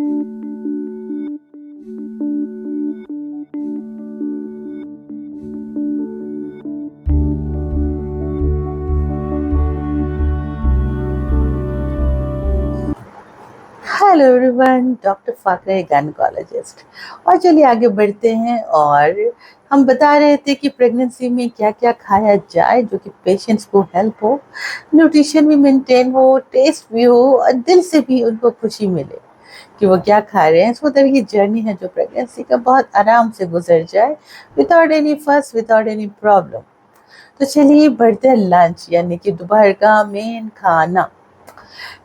Hello everyone, doctor Fakre gynaecologist. और चलिए आगे बढ़ते हैं। और हम बता रहे थे कि प्रेगनेंसी में क्या क्या खाया जाए जो कि पेशेंट्स को हेल्प हो, न्यूट्रिशन भी मेंटेन हो, टेस्ट भी हो और दिल से भी उनको खुशी मिले कि वो क्या खा रहे हैं। सो तरह की जर्नी है जो प्रेगनेंसी का बहुत आराम से गुजर जाए, विदाउट एनी फस, विदाउट एनी प्रॉब्लम। तो चलिए बढ़ते हैं लंच, यानी कि दोपहर का मेन खाना।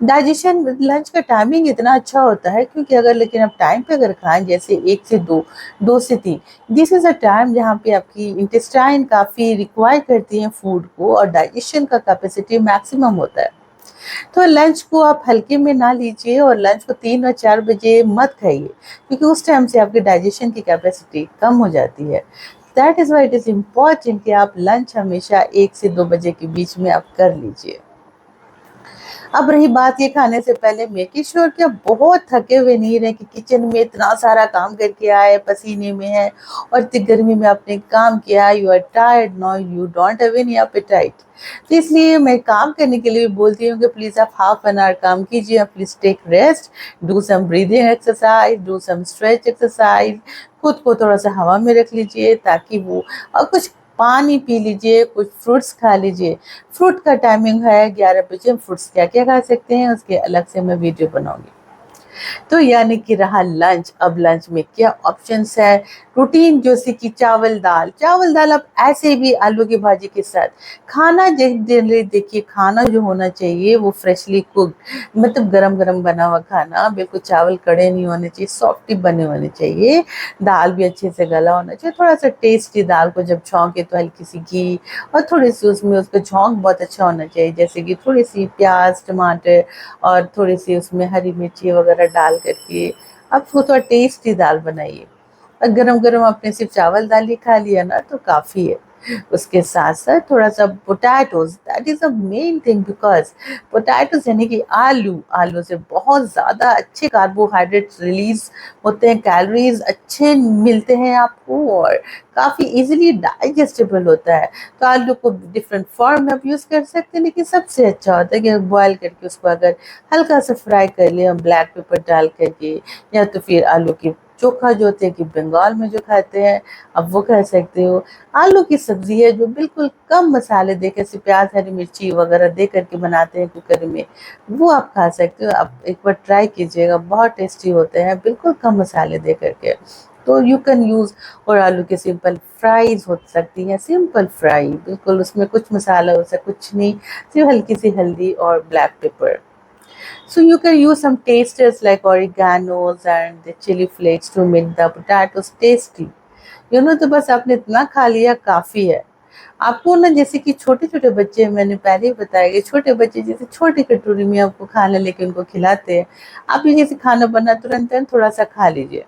डाइजेशन लंच का टाइमिंग इतना अच्छा होता है, क्योंकि अगर लेकिन आप टाइम पे अगर खाएं, जैसे 1 से 2, 2 से 3, दिस इज अ टाइम जहाँ पे आपकी इंटेस्टाइन काफ़ी रिक्वायर करती है फूड को, और डाइजेशन का कैपेसिटी मैक्सिमम होता है। तो लंच को आप हल्के में ना लीजिए, और लंच को 3 और 4 बजे मत खाइए, क्योंकि उस टाइम से आपकी डाइजेशन की कैपेसिटी कम हो जाती है। That is why it is important कि आप लंच हमेशा 1 से 2 बजे के बीच में आप कर लीजिए। अब रही बात ये खाने से पहले मेक श्योर कि आप बहुत थके हुए नहीं रहे, कि किचन में इतना सारा काम करके आए, पसीने में है और इतनी गर्मी में आपने काम किया, you are tired, no you don't have any appetite. तो इसलिए मैं काम करने के लिए बोलती हूँ कि प्लीज़ आप हाफ एन आवर काम कीजिए, आप please take rest, do some breathing exercise, do some stretch exercise, खुद को थोड़ा सा हवा में रख लीजिए ताकि वो, और कुछ पानी पी लीजिए, कुछ फ्रूट्स खा लीजिए। फ्रूट का टाइमिंग है 11 बजे। फ्रूट्स क्या क्या खा सकते हैं उसके अलग से मैं वीडियो बनाऊंगी। तो यानी कि रहा लंच। अब लंच में क्या ऑप्शंस है? प्रोटीन जैसे कि चावल दाल आप ऐसे भी आलू की भाजी के साथ खाना। जनरली देखिए, खाना जो होना चाहिए वो फ्रेशली कुक्ड, मतलब गरम गरम बना हुआ खाना, बिल्कुल चावल कड़े नहीं होने चाहिए, सॉफ्टी बने होने चाहिए। दाल भी अच्छे से गला होना चाहिए, थोड़ा सा टेस्टी। दाल को जब छौंके तो हल्की सी घी और थोड़ी सी उसमें, उसका झोंक बहुत अच्छा होना चाहिए, जैसे कि थोड़ी सी प्याज, टमाटर और थोड़ी सी उसमें हरी मिर्ची वगैरह डाल करके आप उसको थोड़ा टेस्टी दाल बनाइए। और गरम गरम आपने सिर्फ चावल दाल ही खा लिया ना तो काफ़ी है। उसके साथ साथ थोड़ा सा potatoes, that is a main thing, because potatoes यानी कि आलू, आलू से बहुत ज़्यादा अच्छे कार्बोहाइड्रेट्स रिलीज होते हैं, कैलोरीज अच्छे मिलते हैं आपको, और काफ़ी इजीली डाइजेस्टेबल होता है। तो आलू को डिफरेंट फॉर्म में आप यूज़ कर सकते हैं, लेकिन सबसे अच्छा होता है कि बॉयल करके उसको अगर हल्का सा फ्राई कर लिया ब्लैक पेपर डाल करके, या तो फिर आलू की चोखा जो होते हैं कि बंगाल में जो खाते हैं, अब वो कह सकते हो। आलू की सब्जी है जो बिल्कुल कम मसाले दे कर, प्याज हरी मिर्ची वगैरह दे करके बनाते हैं कुकर में, वो आप खा सकते हो। आप एक बार ट्राई कीजिएगा, बहुत टेस्टी होते हैं बिल्कुल कम मसाले दे करके। तो यू कैन यूज़। और आलू की सिंपल फ्राइज हो सकती हैं, सिंपल फ्राई, बिल्कुल उसमें कुछ मसाला हो सकता कुछ नहीं, सिर्फ हल्की सी हल्दी और black pepper. So you can use some tasters like oreganos and the chili flakes to make the potatoes tasty. तो बस आपने इतना खा लिया काफ़ी है। आपको ना, जैसे कि छोटे-छोटे बच्चे, मैंने पहले ही बताया कि छोटे बच्चे जैसे छोटी कटोरी में आपको खाना लेके उनको खिलाते हैं, आप ये जैसे खाना बना तुरंत-तुरंत थोड़ा-सा खा लीजिए।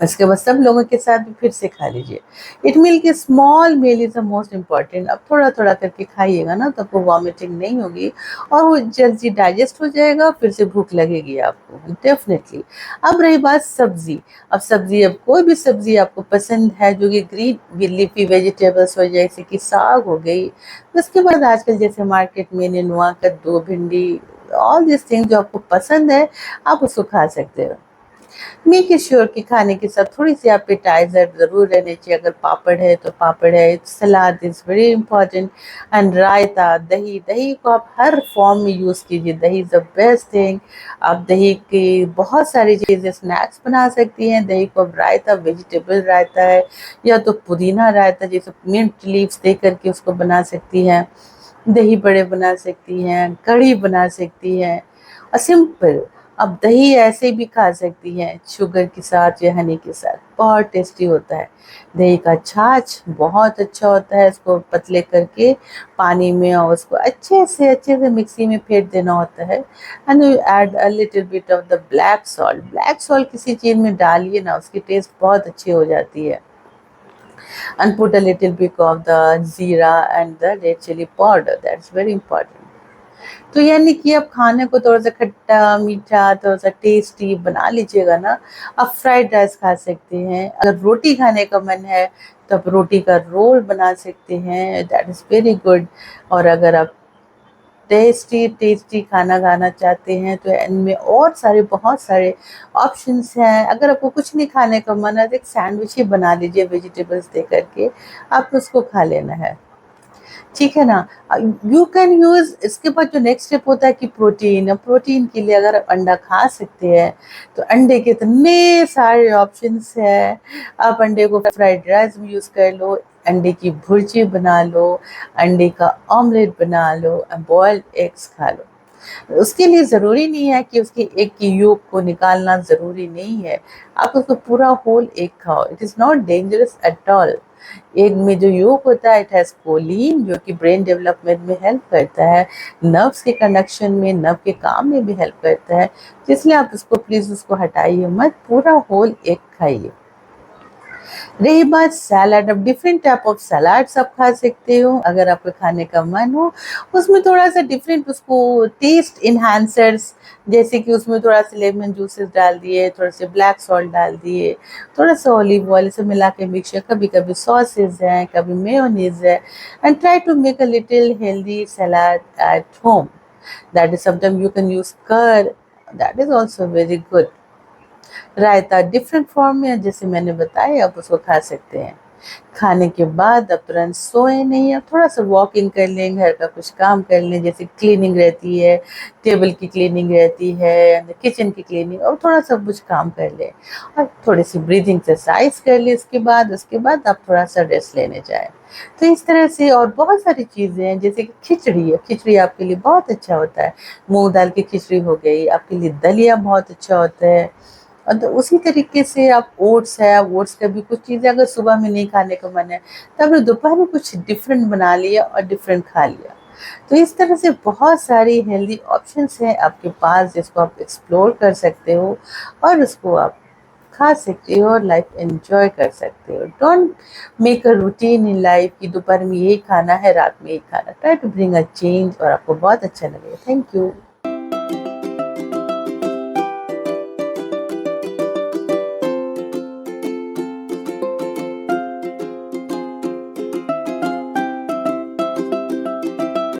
उसके बाद सब लोगों के साथ भी फिर से खा लीजिए। इट मील कि small meal is the most important. अब थोड़ा-थोड़ा करके खाइएगा ना तो आपको वॉमिटिंग नहीं होगी, और वो जल्दी डाइजेस्ट हो जाएगा, फिर से भूख लगेगी आपको डेफ़िनेटली। अब रही बात सब्ज़ी। अब सब्ज़ी, अब कोई भी सब्ज़ी आपको पसंद है जो कि ग्रीन लीफ़ी वेजिटेबल्स हो, जैसे कि साग हो गई। उसके बाद आजकल जैसे मार्केट में नेनुआ, कद्दू, भिंडी, ऑल दिस थिंग जो आपको पसंद है, आप उसको खा सकते हो। मेक श्योर कि खाने के साथ थोड़ी सी एपेटाइजर ज़रूर रहने चाहिए। अगर पापड़ है तो पापड़ है, सलाद इज़ वेरी इंपॉर्टेंट, एंड रायता, दही। दही को आप हर फॉर्म में यूज़ कीजिए, दही इज़ द बेस्ट थिंग। आप दही की बहुत सारी चीज़ें स्नैक्स बना सकती हैं। दही को आप रायता, वेजिटेबल रायता है, या तो पुदीना रायता जैसे मिंट लीव्स दे करके उसको बना सकती हैं। दही बड़े बना सकती हैं, कढ़ी बना सकती हैं, और सिंपल। अब दही ऐसे भी खा सकती हैं, शुगर के साथ या हनी के साथ, बहुत टेस्टी होता है। दही का छाछ बहुत अच्छा होता है, इसको पतले करके पानी में और उसको अच्छे से मिक्सी में फेंट देना होता है। And you add a little bit of the black salt. Black salt किसी चीज़ में डालिए ना, उसकी टेस्ट बहुत अच्छी हो जाती है। And put a little bit of the jeera and the red chili powder. That's very important. तो यानी कि आप खाने को थोड़ा-सा खट्टा, मीठा, थोड़ा-सा टेस्टी बना लीजिएगा ना, आप फ्राइड राइस खा सकते हैं। अगर रोटी खाने का मन है, तो आप रोटी का रोल बना सकते हैं, दैट इज़ वेरी गुड। और अगर आप टेस्टी खाना खाना चाहते हैं, तो इनमें और सारे बहुत सारे ऑप्शंस हैं। अगर आपको कुछ नहीं खाने का मन है, तो एक सैंडविच ही बना लीजिए वेजिटेबल्स दे करके, आप उसको खा लेना है। ठीक है ना? यू कैन यूज़ इसके बाद जो नेक्स्ट स्टेप होता है कि प्रोटीन। अब प्रोटीन के लिए अगर आप अंडा खा सकते हैं, तो अंडे के इतने सारे ऑप्शंस हैं। आप अंडे को फ्राइड राइस में यूज़ कर लो, अंडे की भुर्जी बना लो, अंडे का ऑमलेट बना लो, बॉइल्ड एग्स खा लो। उसके लिए ज़रूरी नहीं है कि उसके एग की योक को निकालना ज़रूरी नहीं है। आप उसको पूरा होल एग खाओ, it is not dangerous at all. Egg में जो योक होता है, इट हैज़ कोलिन जो कि ब्रेन डेवलपमेंट में हेल्प करता है, नर्व्स के कंडक्शन में, नर्व के काम में भी हेल्प करता है। तो इसलिए आप उसको प्लीज़ उसको हटाइए मत, पूरा होल एग खाइए। रही बात सैलड, अब डिफरेंट टाइप ऑफ सलाड्स आप खा सकते हो अगर आपको खाने का मन हो। उसमें थोड़ा-सा डिफरेंट उसको टेस्ट एनहांसर्स, जैसे कि उसमें थोड़ा-सा लेमन जूसेस डाल दिए, थोड़े-से ब्लैक सॉल्ट डाल दिए, थोड़ा-सा ऑलिव ऑयल से मिला के मिक्सचर, कभी-कभी सॉसेस हैं, कभी मेयोनीज़ है, and try to make a little healthy salad at home. That is sometime you can use curd, that is also very good. Raita different form में है, जैसे मैंने बताया, आप उसको खा सकते हैं। खाने के बाद अब तुरंत सोए नहीं, अब थोड़ा-सा वॉकिंग कर लें, घर का कुछ काम कर लें, जैसे क्लीनिंग रहती है, टेबल की क्लीनिंग रहती है, किचन की क्लीनिंग, और थोड़ा-सा कुछ काम कर लें और थोड़ी-सी ब्रीथिंग एक्सरसाइज कर लें उसके बाद आप थोड़ा-सा रेस्ट लेने जाएँ। तो इस तरह से और बहुत सारी चीज़ें हैं, जैसे कि खिचड़ी है, खिचड़ी आपके लिए बहुत अच्छा होता है। मूँग दाल की खिचड़ी हो गई, आपके लिए दलिया बहुत अच्छा होता है। तो उसी तरीके से आप ओट्स है, ओट्स का भी कुछ चीज़ें अगर सुबह में नहीं खाने का मन है, तो आपने दोपहर में कुछ डिफरेंट बना लिया और डिफरेंट खा लिया। तो इस तरह से बहुत सारी हेल्दी ऑप्शंस हैं आपके पास, जिसको आप एक्सप्लोर कर सकते हो और उसको आप खा सकते हो और लाइफ एन्जॉय कर सकते हो। Don't make a routine in life कि दोपहर में यही खाना है, रात में यही खाना। Try to bring a change और आपको बहुत अच्छा लगेगा। Thank you.